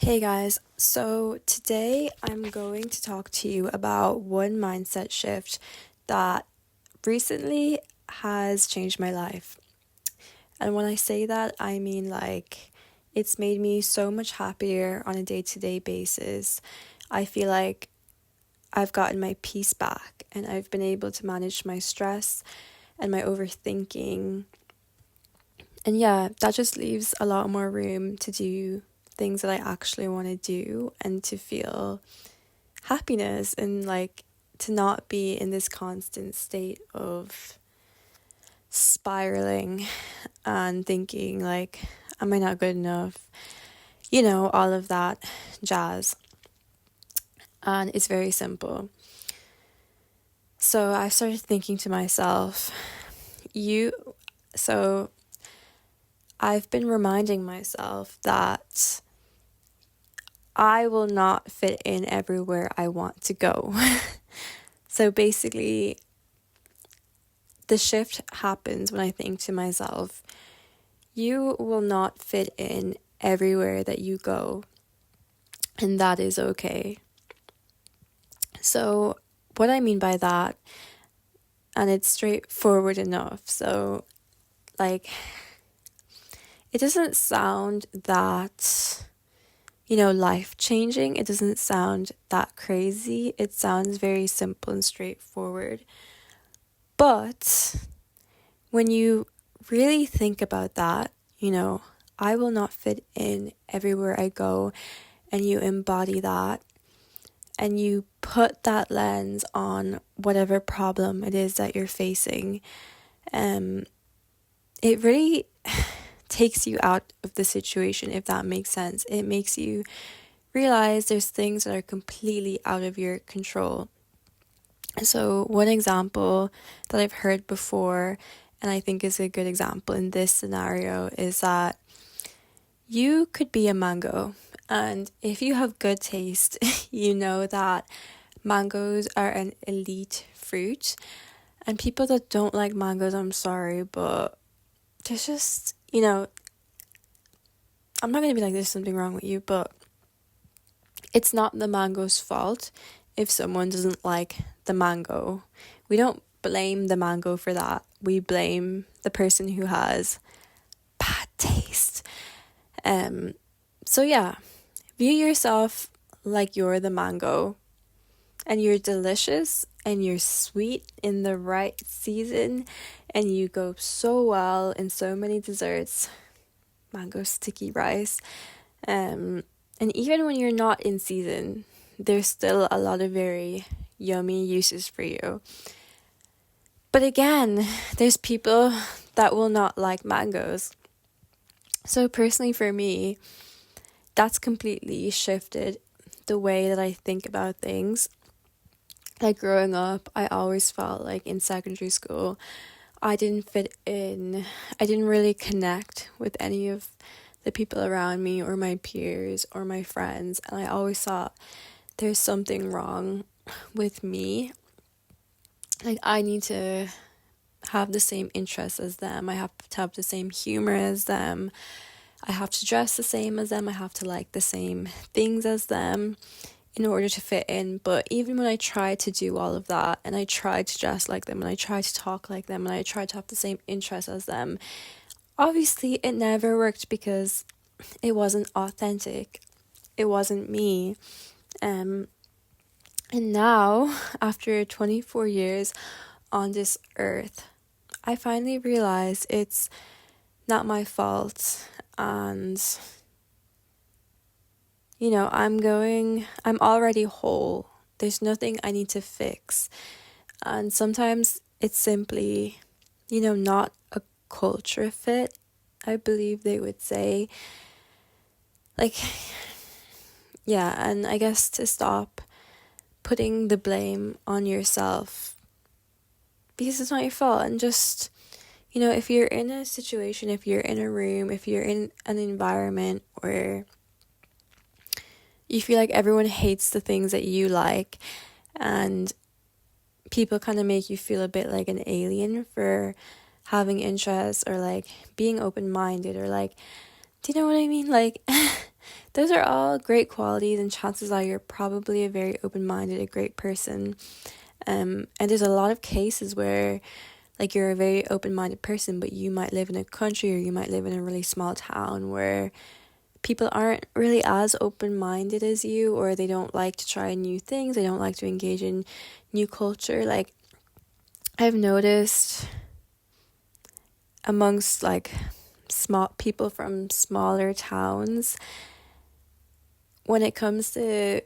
Hey guys, so today I'm going to talk to you about one mindset shift that recently has changed my life. And when I say that, I mean it's made me so much happier on a day-to-day basis. I feel like I've gotten my peace back and I've been able to manage my stress and my overthinking. And yeah, that just leaves a lot more room to do things that I actually want to do and to feel happiness and to not be in this constant state of spiraling and thinking am I not good enough? All of that jazz. And it's very simple. So I started thinking to myself, so I've been reminding myself that I will not fit in everywhere I want to go. So basically, the shift happens when I think to myself, you will not fit in everywhere that you go, and that is okay. So what I mean by that, and it's straightforward enough, so it doesn't sound that life changing. It doesn't sound that crazy. It sounds very simple and straightforward. But when you really think about that, I will not fit in everywhere I go, and you embody that, and you put that lens on whatever problem it is that you're facing, it really takes you out of the situation, if that makes sense. It makes you realize there's things that are completely out of your control. So one example that I've heard before, and I think is a good example in this scenario, is that you could be a mango, and if you have good taste, you know that mangoes are an elite fruit, and people that don't like mangoes, I'm sorry, but there's just, I'm not going to be like there's something wrong with you, but it's not the mango's fault if someone doesn't like the mango. We don't blame the mango for that. We blame the person who has bad taste. So yeah, view yourself like you're the mango, and you're delicious and you're sweet in the right season, and you go so well in so many desserts. Mango sticky rice. And even when you're not in season, there's still a lot of very yummy uses for you. But again, there's people that will not like mangoes. So personally for me, that's completely shifted the way that I think about things. Like growing up, I always felt like in secondary school, I didn't fit in. I didn't really connect with any of the people around me or my peers or my friends. And I always thought there's something wrong with me. Like I need to have the same interests as them. I have to have the same humor as them. I have to dress the same as them. I have to like the same things as them in order to fit in. But even when I tried to do all of that, and I tried to dress like them, and I tried to talk like them, and I tried to have the same interests as them, obviously it never worked because it wasn't authentic. It wasn't me. And now, after 24 years on this earth, I finally realized it's not my fault. And I'm already whole. There's nothing I need to fix. And sometimes it's simply, not a culture fit, I believe they would say. Yeah, and I guess to stop putting the blame on yourself because it's not your fault, and just, if you're in a situation, if you're in a room, if you're in an environment where you feel like everyone hates the things that you like, and people kind of make you feel a bit like an alien for having interests or being open-minded or do you know what I mean? those are all great qualities, and chances are you're probably a very open-minded, a great person. And there's a lot of cases where like you're a very open-minded person, but you might live in a country or you might live in a really small town where people aren't really as open-minded as you, or they don't like to try new things, they don't like to engage in new culture. Like I've noticed amongst like small people from smaller towns, when it comes to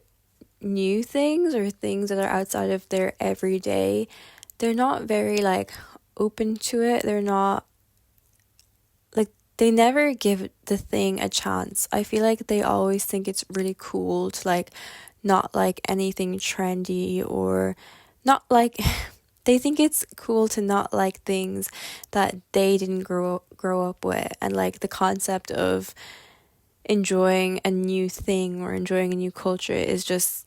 new things or things that are outside of their everyday, they're not very like open to it. They're not like, they never give the thing a chance. I feel like they always think it's really cool to like not like anything trendy, or not like they think it's cool to not like things that they didn't grow up with. And like the concept of enjoying a new thing or enjoying a new culture is just,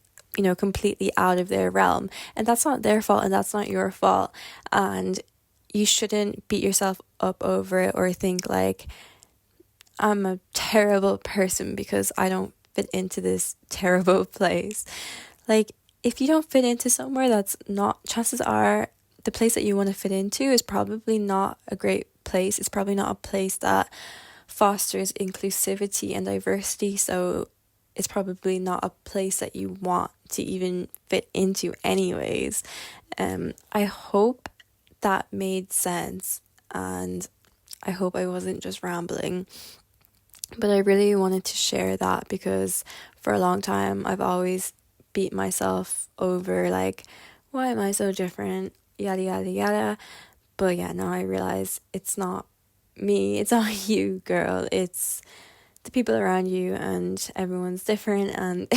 completely out of their realm. And that's not their fault, and that's not your fault. And you shouldn't beat yourself up over it or think like, I'm a terrible person because I don't fit into this terrible place. Like, if you don't fit into somewhere, that's not, chances are the place that you want to fit into is probably not a great place. It's probably not a place that fosters inclusivity and diversity. So it's probably not a place that you want to even fit into anyways. I hope that made sense, and I hope I wasn't just rambling. But I really wanted to share that because for a long time I've always beat myself over like, why am I so different? Yada yada yada. But yeah, now I realize it's not me, it's not you, girl. It's the people around you, and everyone's different, and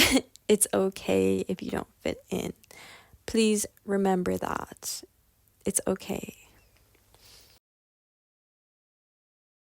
it's okay if you don't fit in. Please remember that. It's okay.